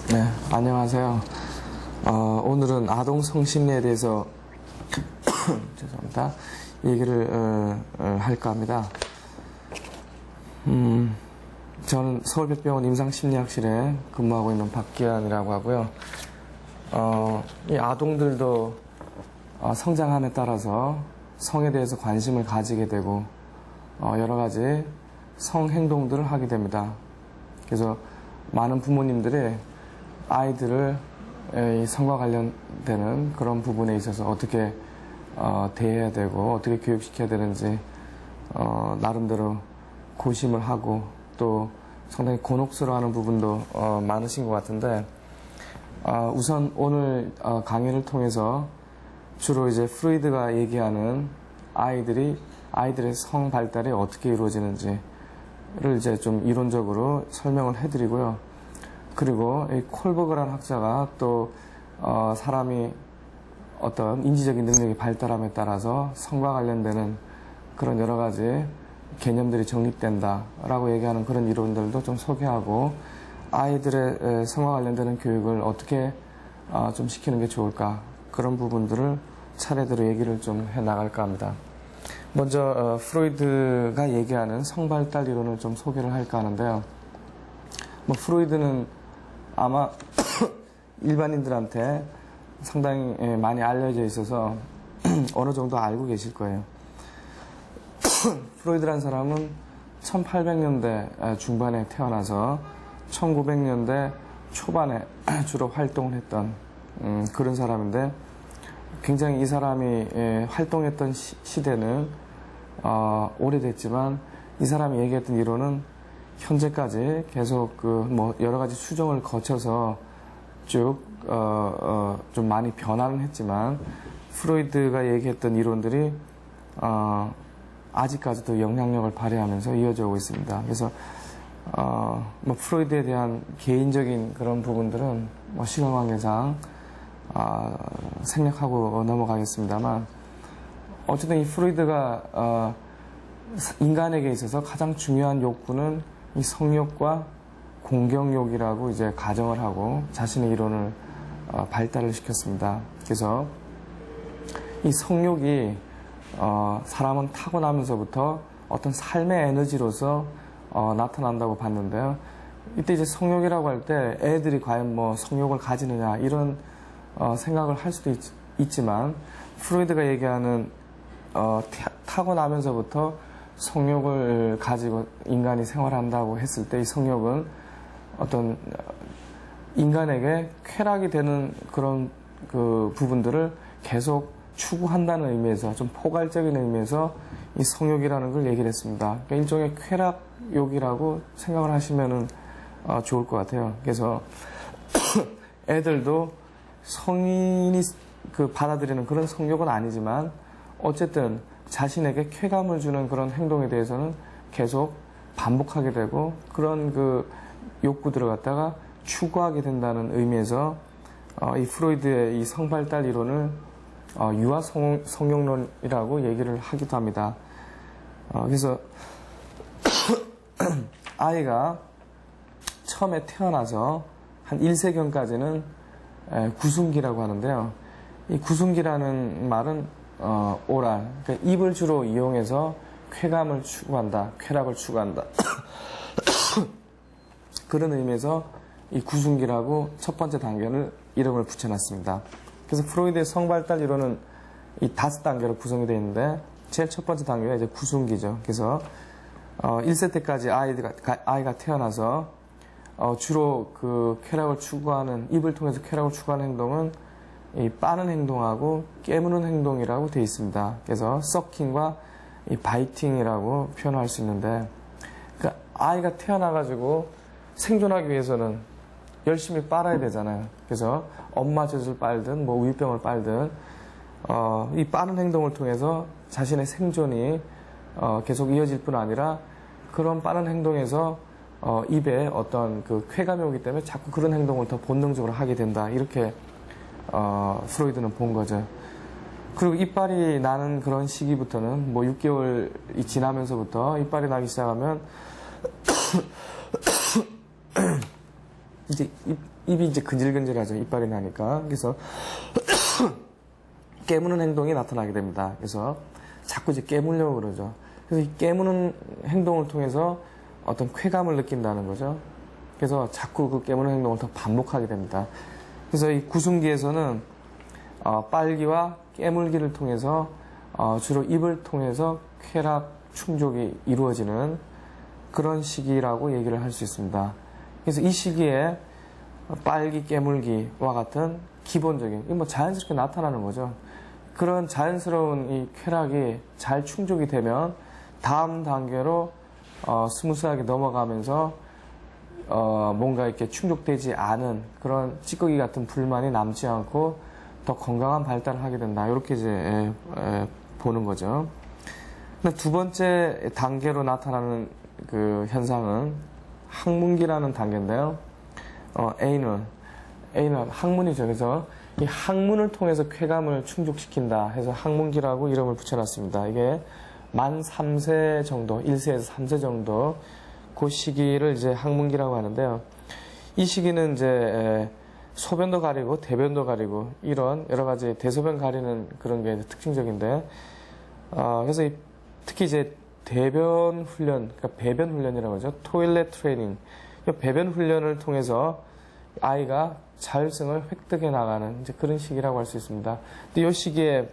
네, 안녕하세요. 오늘은 아동 성심리에 대해서 죄송합니다. 얘기를 할까 합니다. 저는 서울백병원 임상심리학실에 근무하고 있는 박기환이라고 하고요. 이 아동들도 성장함에 따라서 성에 대해서 관심을 가지게 되고 여러 가지 성행동들을 하게 됩니다. 그래서 많은 부모님들이 아이들을 이 성과 관련되는 그런 부분에 있어서 어떻게 대해야 되고 어떻게 교육시켜야 되는지 나름대로 고심을 하고 또 상당히 곤혹스러워하는 부분도 많으신 것 같은데 우선 오늘 강의를 통해서 주로 이제 프로이드가 얘기하는 아이들의 성 발달이 어떻게 이루어지는지를 이제 좀 이론적으로 설명을 해드리고요. 그리고 이 콜버그라는 학자가 또 사람이 어떤 인지적인 능력이 발달함에 따라서 성과 관련되는 그런 여러 가지 개념들이 정립된다라고 얘기하는 그런 이론들도 좀 소개하고 아이들의 성과 관련되는 교육을 어떻게 좀 시키는 게 좋을까 그런 부분들을 차례대로 얘기를 좀 해나갈까 합니다. 먼저 프로이드가 얘기하는 성발달 이론을 좀 소개를 할까 하는데요. 프로이드는 아마 일반인들한테 상당히 많이 알려져 있어서 어느 정도 알고 계실 거예요. 프로이드라는 사람은 1800년대 중반에 태어나서 1900년대 초반에 주로 활동을 했던 그런 사람인데 굉장히 이 사람이 활동했던 시대는 오래됐지만 이 사람이 얘기했던 이론은 현재까지 계속 여러 가지 수정을 거쳐서 쭉 좀 많이 변화는 했지만 프로이드가 얘기했던 이론들이 아직까지도 영향력을 발휘하면서 이어져 오고 있습니다. 그래서 프로이드에 대한 개인적인 그런 부분들은 시간 관계상 생략하고 넘어가겠습니다만 어쨌든 이 프로이드가 인간에게 있어서 가장 중요한 욕구는 이 성욕과 공경욕이라고 이제 가정을 하고 자신의 이론을 발달을 시켰습니다. 그래서 이 성욕이 사람은 타고나면서부터 어떤 삶의 에너지로서 나타난다고 봤는데요. 이때 이제 성욕이라고 할 때 애들이 과연 성욕을 가지느냐 이런 생각을 할 수도 있지만 프로이드가 얘기하는 타고나면서부터 성욕을 가지고 인간이 생활한다고 했을 때 이 성욕은 어떤 인간에게 쾌락이 되는 그런 그 부분들을 계속 추구한다는 의미에서 좀 포괄적인 의미에서 이 성욕이라는 걸 얘기를 했습니다. 그러니까 일종의 쾌락욕이라고 생각을 하시면 좋을 것 같아요. 그래서 애들도 성인이 받아들이는 그런 성욕은 아니지만 어쨌든 자신에게 쾌감을 주는 그런 행동에 대해서는 계속 반복하게 되고 그런 그 욕구들을 갖다가 추구하게 된다는 의미에서 이 프로이드의 이 성발달 이론을 유아 성욕론이라고 얘기를 하기도 합니다. 그래서 아이가 처음에 태어나서 한 1세경까지는 구순기라고 하는데요. 이 구순기라는 말은 오랄, 그러니까 입을 주로 이용해서 쾌감을 추구한다, 쾌락을 추구한다. 그런 의미에서 이 구순기라고 첫 번째 단계를 이름을 붙여놨습니다. 그래서 프로이드의 성발달 이론은 이 5단계로 구성이 되어 있는데 제일 첫 번째 단계가 이제 구순기죠. 그래서 1세 때까지 아이가 태어나서 주로 그 쾌락을 추구하는 입을 통해서 쾌락을 추구하는 행동은 이 빠는 행동하고 깨무는 행동이라고 되어 있습니다. 그래서 서킹과 이 바이팅이라고 표현할 수 있는데 그러니까 아이가 태어나가지고 생존하기 위해서는 열심히 빨아야 되잖아요. 그래서 엄마 젖을 빨든 우유병을 빨든 이 빠는 행동을 통해서 자신의 생존이 계속 이어질 뿐 아니라 그런 빠른 행동에서 입에 어떤 그 쾌감이 오기 때문에 자꾸 그런 행동을 더 본능적으로 하게 된다. 이렇게 프로이드는 본 거죠. 그리고 이빨이 나는 그런 시기부터는 6개월이 지나면서부터 이빨이 나기 시작하면 이제 입이 이제 근질근질하죠. 이빨이 나니까. 그래서 깨무는 행동이 나타나게 됩니다. 그래서 자꾸 이제 깨물려고 그러죠. 그래서 이 깨무는 행동을 통해서 어떤 쾌감을 느낀다는 거죠. 그래서 자꾸 그 깨무는 행동을 더 반복하게 됩니다. 그래서 이 구순기에서는 빨기와 깨물기를 통해서 주로 입을 통해서 쾌락 충족이 이루어지는 그런 시기라고 얘기를 할 수 있습니다. 그래서 이 시기에 빨기, 깨물기와 같은 기본적인, 뭐 자연스럽게 나타나는 거죠. 그런 자연스러운 이 쾌락이 잘 충족이 되면 다음 단계로 스무스하게 넘어가면서 뭔가 이렇게 충족되지 않은 그런 찌꺼기 같은 불만이 남지 않고 더 건강한 발달을 하게 된다. 이렇게 이제 보는 거죠. 근데 두 번째 단계로 나타나는 그 현상은 항문기라는 단계인데요. A는 항문이죠. 그래서 이 항문을 통해서 쾌감을 충족시킨다 해서 항문기라고 이름을 붙여놨습니다. 이게 만 3세 정도, 1세에서 3세 정도 그 시기를 이제 항문기라고 하는데요. 이 시기는 이제 소변도 가리고 대변도 가리고 이런 여러 가지 대소변 가리는 그런 게 특징적인데, 그래서 특히 이제 대변 훈련, 그러니까 배변 훈련이라고 하죠. 토일렛 트레이닝. 배변 훈련을 통해서 아이가 자율성을 획득해 나가는 이제 그런 시기라고 할 수 있습니다. 근데 이 시기에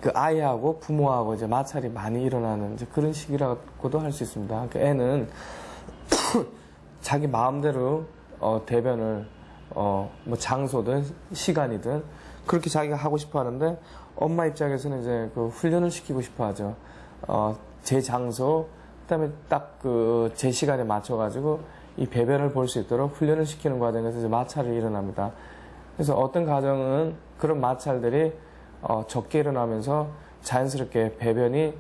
그 아이하고 부모하고 이제 마찰이 많이 일어나는 이제 그런 시기라고도 할 수 있습니다. 그 애는 자기 마음대로 대변을 뭐 장소든 시간이든 그렇게 자기가 하고 싶어 하는데 엄마 입장에서는 이제 그 훈련을 시키고 싶어 하죠. 제 장소, 그다음에 딱 그 제 시간에 맞춰가지고 이 배변을 볼 수 있도록 훈련을 시키는 과정에서 이제 마찰이 일어납니다. 그래서 어떤 가정은 그런 마찰들이 적게 일어나면서 자연스럽게 배변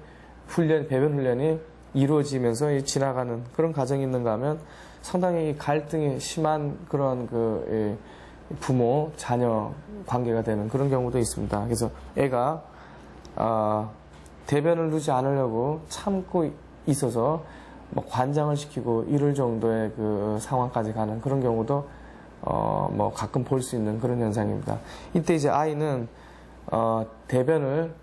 훈련이 이루어지면서 지나가는 그런 가정이 있는가 하면 상당히 갈등이 심한 그런 그 부모, 자녀 관계가 되는 그런 경우도 있습니다. 그래서 애가 대변을 누지 않으려고 참고 있어서 뭐 관장을 시키고 이럴 정도의 그 상황까지 가는 그런 경우도 뭐 가끔 볼 수 있는 그런 현상입니다. 이때 이제 아이는 대변을,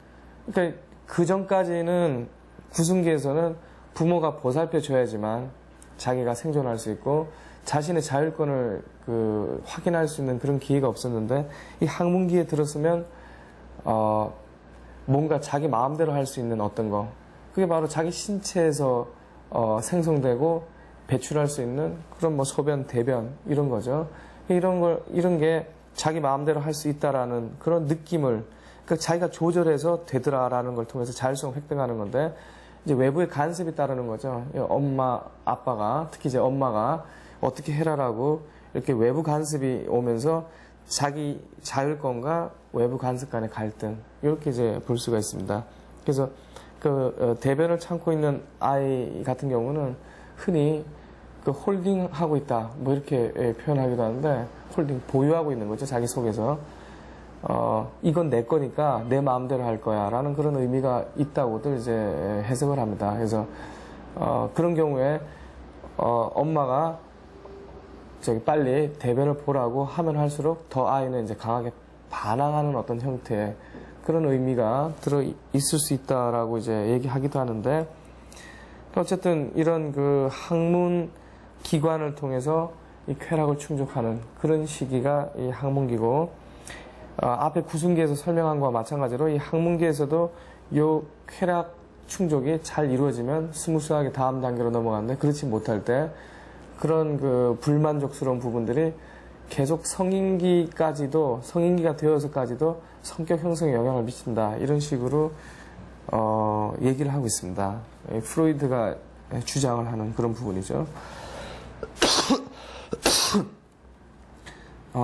그러니까 그 전까지는 구순기에서는 부모가 보살펴 줘야지만 자기가 생존할 수 있고 자신의 자율권을 그 확인할 수 있는 그런 기회가 없었는데 이 항문기에 들었으면 뭔가 자기 마음대로 할 수 있는 어떤 거, 그게 바로 자기 신체에서 생성되고 배출할 수 있는 그런 뭐 소변, 대변 이런 거죠. 이런 게 자기 마음대로 할 수 있다라는 그런 느낌을, 그러니까 자기가 조절해서 되더라라는 걸 통해서 자율성을 획득하는 건데 이제 외부의 간섭이 따르는 거죠. 엄마, 아빠가, 특히 이제 엄마가 어떻게 해라라고 이렇게 외부 간섭이 오면서 자기 자율권과 외부 간섭 간의 갈등, 이렇게 이제 볼 수가 있습니다. 그래서 그 대변을 참고 있는 아이 같은 경우는 흔히 그 홀딩하고 있다, 뭐 이렇게 표현하기도 하는데, 홀딩, 보유하고 있는 거죠, 자기 속에서. 이건 내 거니까 내 마음대로 할 거야 라는 그런 의미가 있다고들 이제 해석을 합니다. 그래서 그런 경우에 엄마가 저기 빨리 대변을 보라고 하면 할수록 더 아이는 이제 강하게 반항하는 어떤 형태의 그런 의미가 들어 있을 수 있다라고 이제 얘기하기도 하는데, 어쨌든 이런 그 항문 기관을 통해서 이 쾌락을 충족하는 그런 시기가 이 항문기고, 앞에 구순기에서 설명한 것과 마찬가지로 이 항문기에서도 이 쾌락 충족이 잘 이루어지면 스무스하게 다음 단계로 넘어가는데, 그렇지 못할 때 그런 그 불만족스러운 부분들이 계속 성인기가 되어서까지도 성격 형성에 영향을 미친다, 이런 식으로 얘기를 하고 있습니다. 프로이드가 주장을 하는 그런 부분이죠.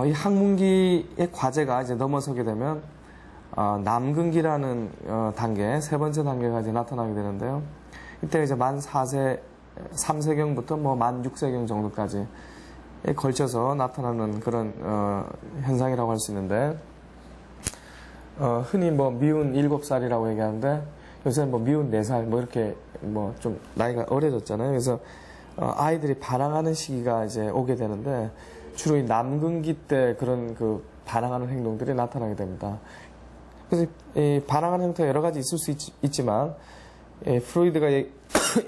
이 항문기의 과제가 이제 넘어서게 되면 남근기라는 단계, 세 번째 단계가 이제 나타나게 되는데요. 이때 이제 만 4세, 3세경부터 뭐 만 6세경 정도까지 걸쳐서 나타나는 그런 현상이라고 할 수 있는데, 흔히 뭐 미운 7살이라고 얘기하는데 요새는 뭐 미운 4살 뭐 이렇게 뭐 좀 나이가 어려졌잖아요. 그래서 아이들이 반항하는 시기가 이제 오게 되는데 주로 이 남근기 때 그런 그 반항하는 행동들이 나타나게 됩니다. 그래서 이 반항하는 형태가 여러 가지 있을 수 있지만 프로이드가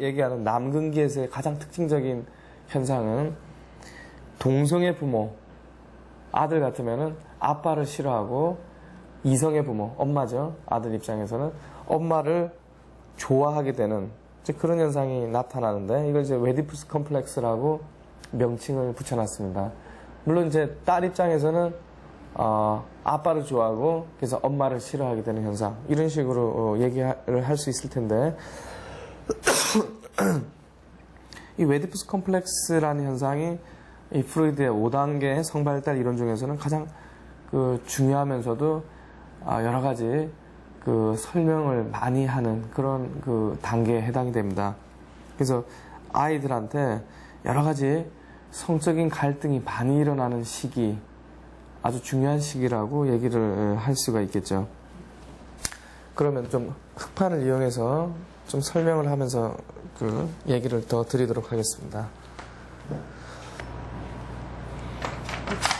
얘기하는 남근기에서의 가장 특징적인 현상은 동성의 부모, 아들 같으면은 아빠를 싫어하고 이성의 부모, 엄마죠. 아들 입장에서는 엄마를 좋아하게 되는 그런 현상이 나타나는데 이걸 이제 웨디푸스 컴플렉스라고 명칭을 붙여놨습니다. 물론 이제 딸 입장에서는 아빠를 좋아하고 그래서 엄마를 싫어하게 되는 현상 이런 식으로 얘기를 할 수 있을 텐데 이 웨디푸스 컴플렉스라는 현상이 이 프로이드의 5단계 성발달 이론 중에서는 가장 그 중요하면서도 여러 가지 그 설명을 많이 하는 그런 그 단계에 해당이 됩니다. 그래서 아이들한테 여러 가지 성적인 갈등이 많이 일어나는 시기, 아주 중요한 시기라고 얘기를 할 수가 있겠죠. 그러면 좀 흑판을 이용해서 좀 설명을 하면서 그 얘기를 더 드리도록 하겠습니다.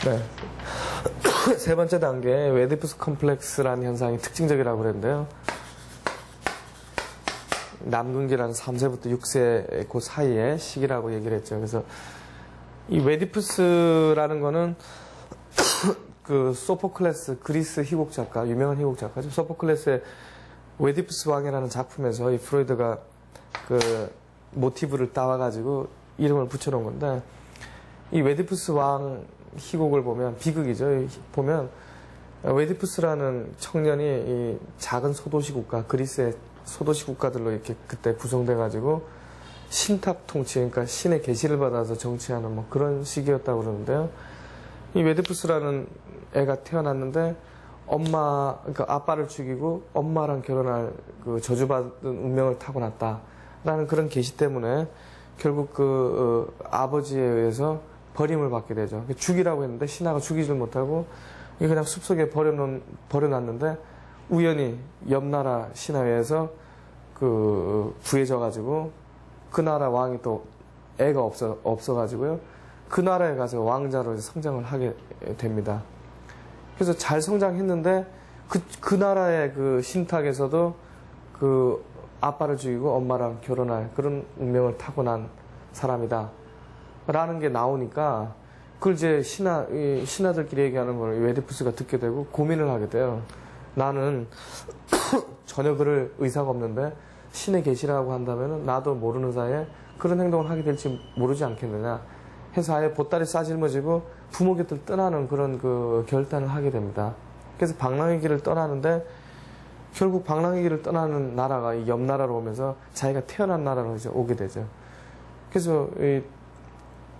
네. 세 번째 단계, 웨디푸스 컴플렉스라는 현상이 특징적이라고 그랬는데요. 남근기라는 3세부터 6세 그 사이의 시기라고 얘기를 했죠. 그래서 이 웨디푸스라는 거는 그 소포클레스, 그리스 희곡 작가, 유명한 희곡 작가죠. 소포클레스의 웨디푸스 왕이라는 작품에서 이 프로이드가 그 모티브를 따와가지고 이름을 붙여놓은 건데 이 웨디푸스 왕 희곡을 보면 비극이죠. 보면 웨디푸스라는 청년이 이 작은 소도시 국가, 그리스의 소도시 국가들로 이렇게 그때 구성돼가지고 신탁 통치, 그러니까 신의 계시를 받아서 정치하는 뭐 그런 시기였다고 그러는데요. 이 웨디푸스라는 애가 태어났는데 그러니까 아빠를 죽이고 엄마랑 결혼할 그 저주받은 운명을 타고났다라는 그런 계시 때문에 결국 그 아버지에 의해서 버림을 받게 되죠. 죽이라고 했는데 신하가 죽이질 못하고 그냥 숲속에 버려놨는데 우연히 옆나라 신하에 의해서 그 구해져가지고 그 나라 왕이 또 애가 없어가지고요. 그 나라에 가서 왕자로 성장을 하게 됩니다. 그래서 잘 성장했는데 그 나라의 그 신탁에서도 그 아빠를 죽이고 엄마랑 결혼할 그런 운명을 타고난 사람이다. 라는 게 나오니까 그걸 이제 신하들끼리 얘기하는 걸 웨디푸스가 듣게 되고 고민을 하게 돼요. 나는 전혀 그럴 의사가 없는데 신의 계시라고 한다면 나도 모르는 사이에 그런 행동을 하게 될지 모르지 않겠느냐 해서 아예 보따리 싸질머지고 부모 곁을 떠나는 그런 그 결단을 하게 됩니다. 그래서 방랑의 길을 떠나는데 결국 방랑의 길을 떠나는 나라가 이 옆 나라로 오면서 자기가 태어난 나라로 이제 오게 되죠. 그래서 이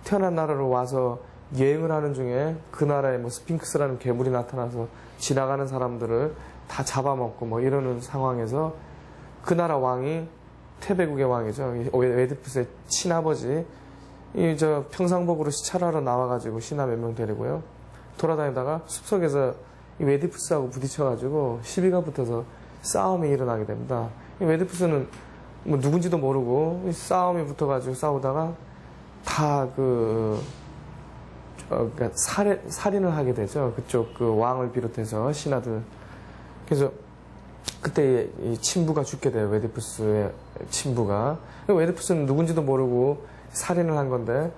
태어난 나라로 와서 여행을 하는 중에 그 나라에 뭐 스핑크스라는 괴물이 나타나서 지나가는 사람들을 다 잡아먹고 뭐 이러는 상황에서 그 나라 왕이 테베국의 왕이죠. 웨디푸스의 친아버지 저 평상복으로 시찰하러 나와가지고 신하 몇 명 데리고요. 돌아다니다가 숲속에서 이 웨디푸스하고 부딪혀가지고 시비가 붙어서 싸움이 일어나게 됩니다. 이 웨디푸스는 뭐 누군지도 모르고 싸움이 붙어가지고 싸우다가 다 그러니까 살인을 하게 되죠. 그쪽 그 왕을 비롯해서 신하들. 그래서 그때 이 친부가 죽게 돼요. 웨디푸스의 친부가. 웨디푸스는 누군지도 모르고 살인을 한 건데,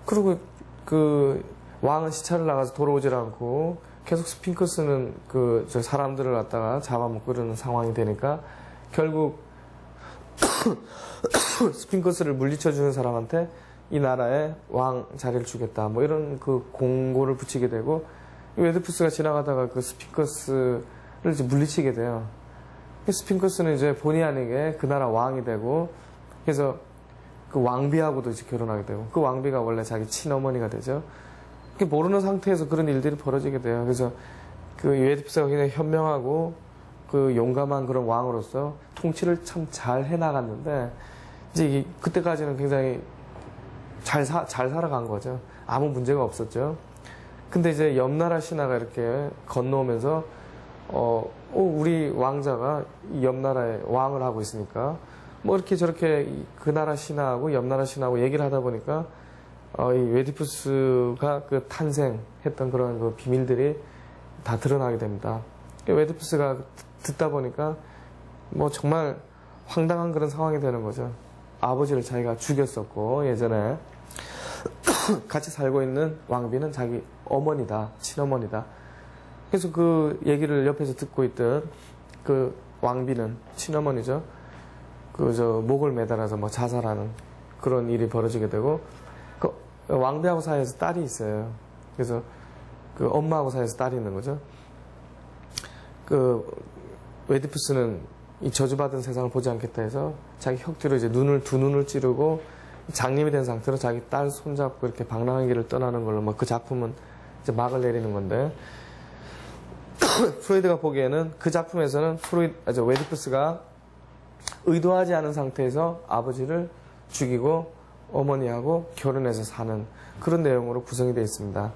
그리고 그 왕은 시찰을 나가서 돌아오질 않고 계속 스핑크스는 저 사람들을 갖다가 잡아먹고 그러는 상황이 되니까 결국 스핑크스를 물리쳐주는 사람한테 이 나라의 왕 자리를 주겠다 뭐 이런 그 공고를 붙이게 되고 웨디푸스가 지나가다가 그 스핑크스를 이제 물리치게 돼요. 스핑크스는 이제 본의 아니게 그 나라 왕이 되고 그래서 그 왕비하고도 이제 결혼하게 되고 그 왕비가 원래 자기 친어머니가 되죠. 모르는 상태에서 그런 일들이 벌어지게 돼요. 그래서 그 웨디푸스가 굉장히 현명하고 그 용감한 그런 왕으로서 통치를 참 잘 해나갔는데 이제 그때까지는 굉장히 잘 살아간 거죠. 아무 문제가 없었죠. 근데 이제 옆나라 신하가 이렇게 건너오면서 우리 왕자가 이 옆나라에 왕을 하고 있으니까 뭐 이렇게 저렇게 그 나라 신하하고 옆 나라 신하하고 얘기를 하다 보니까 이 웨디푸스가 그 탄생했던 그런 그 비밀들이 다 드러나게 됩니다. 웨디푸스가 듣다 보니까 뭐 정말 황당한 그런 상황이 되는 거죠. 아버지를 자기가 죽였었고 예전에 같이 살고 있는 왕비는 자기 어머니다, 친어머니다. 그래서 그 얘기를 옆에서 듣고 있던 그 왕비는 친어머니죠. 목을 매달아서 뭐 자살하는 그런 일이 벌어지게 되고, 그 왕비하고 사이에서 딸이 있어요. 그래서 그 엄마하고 사이에서 딸이 있는 거죠. 그 웨디푸스는 이 저주받은 세상을 보지 않겠다 해서 자기 혁뒤로 이제 두 눈을 찌르고 장님이 된 상태로 자기 딸 손잡고 이렇게 방랑한 길을 떠나는 걸로 뭐 그 작품은 이제 막을 내리는 건데, 프로이드가 보기에는 그 작품에서는 웨디푸스가 의도하지 않은 상태에서 아버지를 죽이고 어머니하고 결혼해서 사는 그런 내용으로 구성이 되어 있습니다.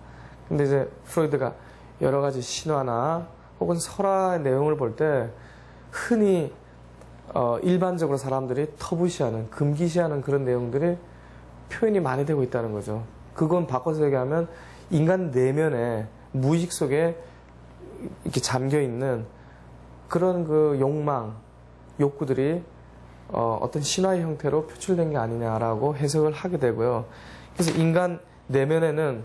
근데 이제 프로이드가 여러 가지 신화나 혹은 설화의 내용을 볼 때 흔히 일반적으로 사람들이 터부시하는, 금기시하는 그런 내용들이 표현이 많이 되고 있다는 거죠. 그건 바꿔서 얘기하면 인간 내면에 무의식 속에 이렇게 잠겨 있는 그런 그 욕망, 욕구들이 어떤 신화의 형태로 표출된 게 아니냐라고 해석을 하게 되고요. 그래서 인간 내면에는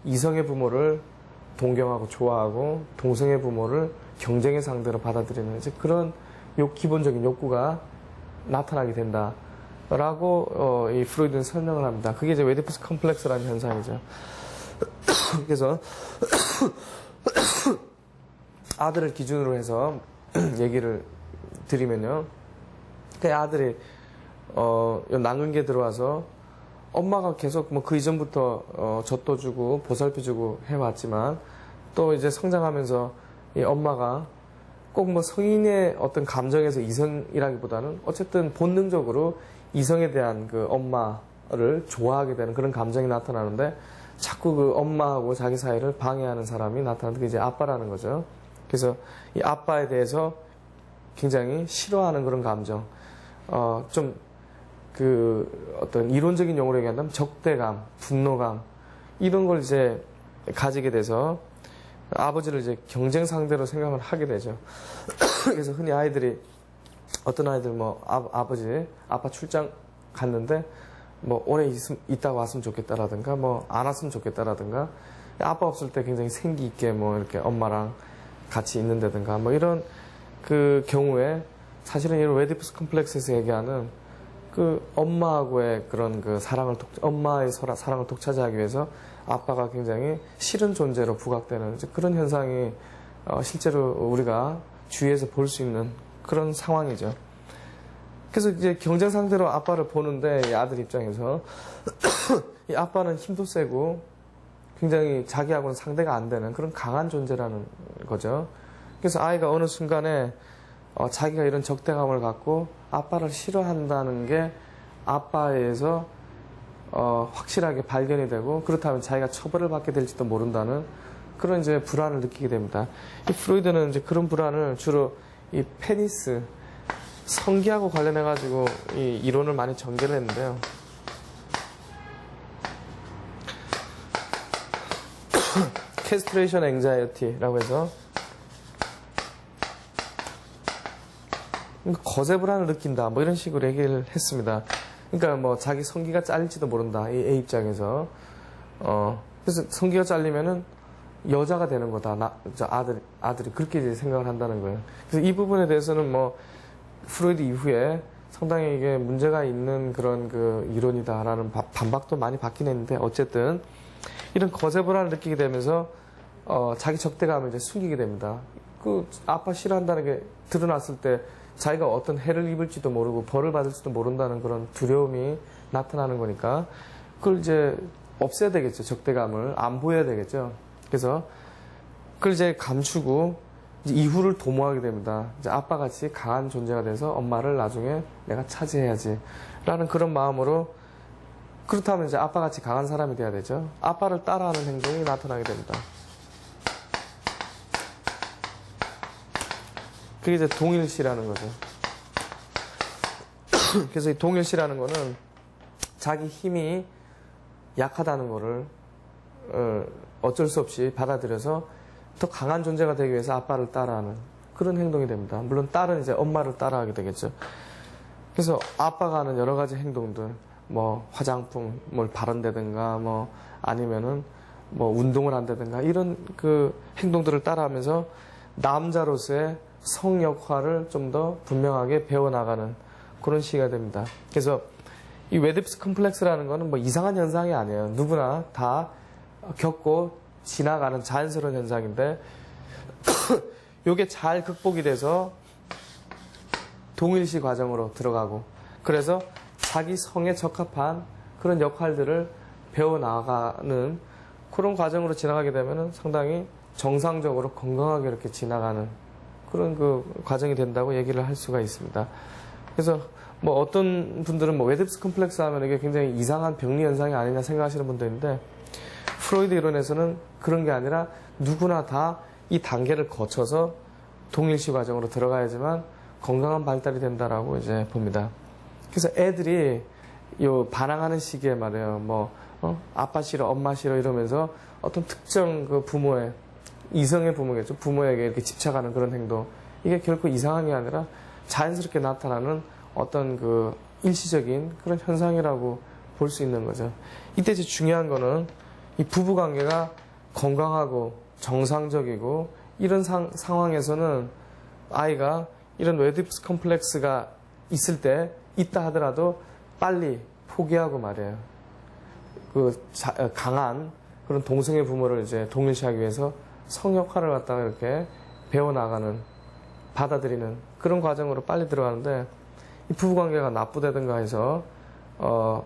이성의 부모를 동경하고 좋아하고 동성의 부모를 경쟁의 상대로 받아들이는 이제 그런 기본적인 욕구가 나타나게 된다라고 이 프로이드는 설명을 합니다. 그게 이제 웨디푸스 컴플렉스라는 현상이죠. 그래서 아들을 기준으로 해서 얘기를 드리면요, 그 아들이 낭은기에 들어와서 엄마가 계속 뭐 그 이전부터 젖도 주고 보살펴주고 해왔지만 또 이제 성장하면서 이 엄마가 꼭 뭐 성인의 어떤 감정에서 이성이라기보다는 어쨌든 본능적으로 이성에 대한 그 엄마를 좋아하게 되는 그런 감정이 나타나는데, 자꾸 그 엄마하고 자기 사이를 방해하는 사람이 나타나는 게 이제 아빠라는 거죠. 그래서 이 아빠에 대해서 굉장히 싫어하는 그런 감정, 좀 그 어떤 이론적인 용어로 얘기한다면 적대감, 분노감, 이런 걸 이제 가지게 돼서 아버지를 이제 경쟁 상대로 생각을 하게 되죠. 그래서 흔히 아이들이, 어떤 아이들 뭐 아빠 출장 갔는데 뭐 오래 있다가 왔으면 좋겠다라든가 뭐 안 왔으면 좋겠다라든가, 아빠 없을 때 굉장히 생기 있게 뭐 이렇게 엄마랑 같이 있는다든가 뭐 이런 그 경우에 사실은 이런 웨디푸스 컴플렉스에서 얘기하는 그 엄마하고의 그런 그 엄마의 사랑을 독차지하기 위해서 아빠가 굉장히 싫은 존재로 부각되는 그런 현상이 실제로 우리가 주위에서 볼 수 있는 그런 상황이죠. 그래서 이제 경쟁 상대로 아빠를 보는데 이 아들 입장에서 이 아빠는 힘도 세고 굉장히 자기하고는 상대가 안 되는 그런 강한 존재라는 거죠. 그래서 아이가 어느 순간에 자기가 이런 적대감을 갖고 아빠를 싫어한다는 게 아빠에서 확실하게 발견이 되고, 그렇다면 자기가 처벌을 받게 될지도 모른다는 그런 이제 불안을 느끼게 됩니다. 이 프로이드는 이제 그런 불안을 주로 이 페니스, 성기하고 관련해 가지고 이 이론을 많이 전개를 했는데요. 캐스트레이션 앵자이어티라고 해서 거세 불안을 느낀다, 뭐 이런 식으로 얘기를 했습니다. 그러니까 뭐 자기 성기가 잘릴지도 모른다, 이 A 입장에서. 그래서 성기가 잘리면은 여자가 되는 거다, 아들이 그렇게 이제 생각을 한다는 거예요. 그래서 이 부분에 대해서는 뭐 프로이드 이후에 상당히 이게 문제가 있는 그런 그 이론이다라는 반박도 많이 받긴 했는데, 어쨌든 이런 거세 불안을 느끼게 되면서 자기 적대감을 이제 숨기게 됩니다. 그 아빠 싫어한다는 게 드러났을 때 자기가 어떤 해를 입을지도 모르고 벌을 받을지도 모른다는 그런 두려움이 나타나는 거니까 그걸 이제 없애야 되겠죠. 적대감을 안 보여야 되겠죠. 그래서 그걸 이제 감추고 이제 이후를 도모하게 됩니다. 이제 아빠같이 강한 존재가 돼서 엄마를 나중에 내가 차지해야지 라는 그런 마음으로, 그렇다면 이제 아빠같이 강한 사람이 돼야 되죠. 아빠를 따라하는 행동이 나타나게 됩니다. 그게 이제 동일시라는 거죠. 그래서 이 동일시라는 거는 자기 힘이 약하다는 거를 어쩔 수 없이 받아들여서 더 강한 존재가 되기 위해서 아빠를 따라하는 그런 행동이 됩니다. 물론 딸은 이제 엄마를 따라하게 되겠죠. 그래서 아빠가 하는 여러 가지 행동들, 뭐 화장품을 바른다든가, 뭐 아니면은 뭐 운동을 한다든가 이런 그 행동들을 따라하면서 남자로서의 성 역할을 좀 더 분명하게 배워나가는 그런 시기가 됩니다. 그래서 이 웨디프스 컴플렉스라는 거는 뭐 이상한 현상이 아니에요. 누구나 다 겪고 지나가는 자연스러운 현상인데 이게 잘 극복이 돼서 동일시 과정으로 들어가고 그래서 자기 성에 적합한 그런 역할들을 배워나가는 그런 과정으로 지나가게 되면 상당히 정상적으로 건강하게 이렇게 지나가는 그런 그 과정이 된다고 얘기를 할 수가 있습니다. 그래서 뭐 어떤 분들은 뭐 웨디프스 컴플렉스 하면 이게 굉장히 이상한 병리 현상이 아니냐 생각하시는 분도 있는데 프로이드 이론에서는 그런 게 아니라 누구나 다 이 단계를 거쳐서 동일시 과정으로 들어가야지만 건강한 발달이 된다라고 이제 봅니다. 그래서 애들이 요 반항하는 시기에 말이에요. 뭐 아빠 싫어, 엄마 싫어 이러면서 어떤 특정 그 부모의 이성의 부모겠죠. 부모에게 이렇게 집착하는 그런 행동. 이게 결코 이상한 게 아니라 자연스럽게 나타나는 어떤 그 일시적인 그런 현상이라고 볼 수 있는 거죠. 이때 이제 중요한 거는 이 부부 관계가 건강하고 정상적이고 이런 상황에서는 아이가 이런 웨디프스 컴플렉스가 있을 때 있다 하더라도 빨리 포기하고 말이에요. 강한 그런 동성애 부모를 이제 동일시하기 위해서 성 역할을 갖다가 이렇게 배워나가는, 받아들이는 그런 과정으로 빨리 들어가는데 이 부부관계가 나쁘다든가 해서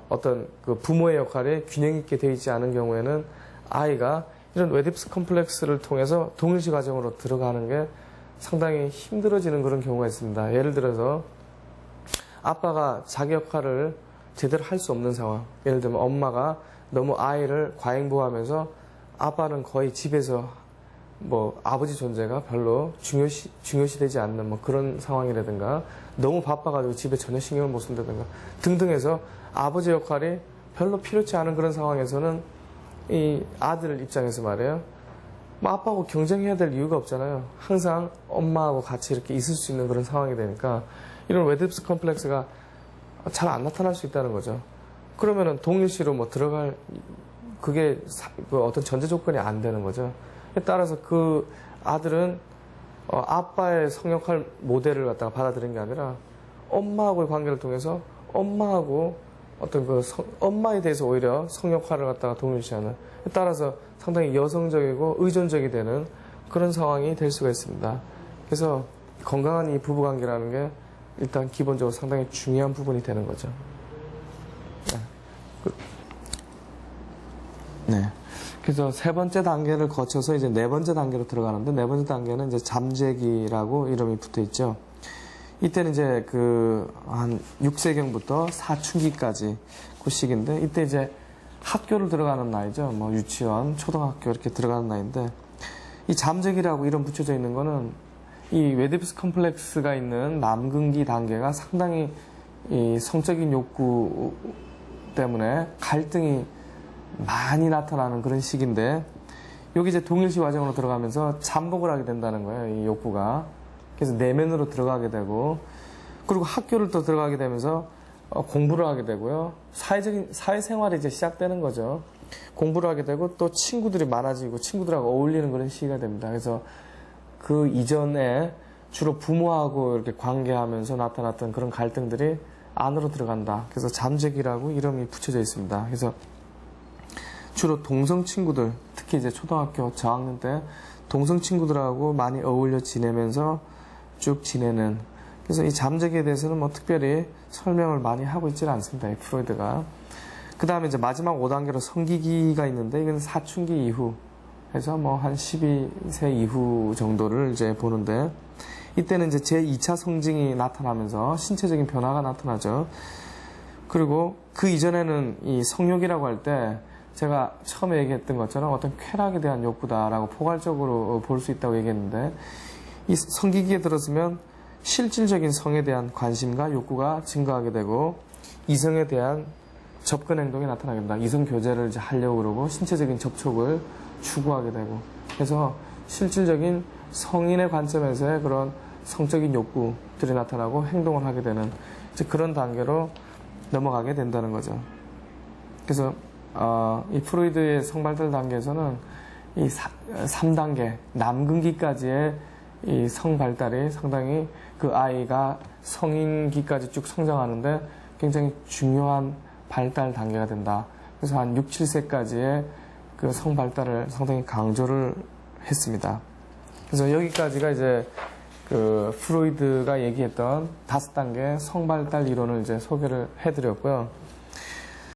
어떤 그 부모의 역할이 균형 있게 되어 있지 않은 경우에는 아이가 이런 웨디프스 컴플렉스를 통해서 동일시 과정으로 들어가는 게 상당히 힘들어지는 그런 경우가 있습니다. 예를 들어서 아빠가 자기 역할을 제대로 할 수 없는 상황. 예를 들면 엄마가 너무 아이를 과잉보호하면서 아빠는 거의 집에서 뭐 아버지 존재가 별로 중요시되지 않는 뭐 그런 상황이라든가 너무 바빠가지고 집에 전혀 신경을 못 쓴다든가 등등 해서 아버지 역할이 별로 필요치 않은 그런 상황에서는 이 아들 입장에서 말이에요. 뭐 아빠하고 경쟁해야 될 이유가 없잖아요. 항상 엄마하고 같이 이렇게 있을 수 있는 그런 상황이 되니까 이런 웨디프스 컴플렉스가 잘 안 나타날 수 있다는 거죠. 그러면은 동일시로 뭐 들어갈 그게 그 어떤 전제 조건이 안 되는 거죠. 따라서 그 아들은 아빠의 성역할 모델을 갖다가 받아들인 게 아니라 엄마하고의 관계를 통해서 엄마하고 어떤 그 엄마에 대해서 오히려 성역할을 갖다가 동일시하는, 따라서 상당히 여성적이고 의존적이 되는 그런 상황이 될 수가 있습니다. 그래서 건강한 이 부부관계라는 게 일단 기본적으로 상당히 중요한 부분이 되는 거죠. 네. 그래서 세 번째 단계를 거쳐서 이제 네 번째 단계로 들어가는데, 네 번째 단계는 이제 잠재기라고 이름이 붙어 있죠. 이때는 이제 한 6세경부터 사춘기까지 그 시기인데, 이때 이제 학교를 들어가는 나이죠. 뭐 유치원, 초등학교 이렇게 들어가는 나이인데, 이 잠재기라고 이름 붙여져 있는 거는 이 웨디프스 컴플렉스가 있는 남근기 단계가 상당히 이 성적인 욕구 때문에 갈등이 많이 나타나는 그런 시기인데, 여기 이제 동일시 과정으로 들어가면서 잠복을 하게 된다는 거예요, 이 욕구가. 그래서 내면으로 들어가게 되고, 그리고 학교를 또 들어가게 되면서 공부를 하게 되고요. 사회생활이 이제 시작되는 거죠. 공부를 하게 되고 또 친구들이 많아지고 친구들하고 어울리는 그런 시기가 됩니다. 그래서 그 이전에 주로 부모하고 이렇게 관계하면서 나타났던 그런 갈등들이 안으로 들어간다. 그래서 잠재기라고 이름이 붙여져 있습니다. 그래서 주로 동성 친구들, 특히 이제 초등학교 저학년 때 동성 친구들하고 많이 어울려 지내면서 쭉 지내는, 그래서 이 잠재기에 대해서는 뭐 특별히 설명을 많이 하고 있지는 않습니다, 이 프로이드가. 그 다음에 이제 마지막 5단계로 성기기가 있는데, 이건 사춘기 이후 해서 뭐 한 12세 이후 정도를 이제 보는데, 이때는 이제 제2차 성징이 나타나면서 신체적인 변화가 나타나죠. 그리고 그 이전에는 이 성욕이라고 할 때 제가 처음에 얘기했던 것처럼 어떤 쾌락에 대한 욕구다라고 포괄적으로 볼 수 있다고 얘기했는데, 이 성기기에 들었으면 실질적인 성에 대한 관심과 욕구가 증가하게 되고 이성에 대한 접근 행동이 나타나게 된다. 이성 교제를 이제 하려고 그러고 신체적인 접촉을 추구하게 되고 그래서 실질적인 성인의 관점에서의 그런 성적인 욕구들이 나타나고 행동을 하게 되는 이제 그런 단계로 넘어가게 된다는 거죠. 그래서 이 프로이드의 성발달 단계에서는 이 3단계 남근기까지의 이 성발달이 상당히 그 아이가 성인기까지 쭉 성장하는데 굉장히 중요한 발달 단계가 된다. 그래서 한 6, 7세까지의 그 성발달을 상당히 강조를 했습니다. 그래서 여기까지가 이제 그 프로이드가 얘기했던 5단계 성발달 이론을 이제 소개를 해드렸고요.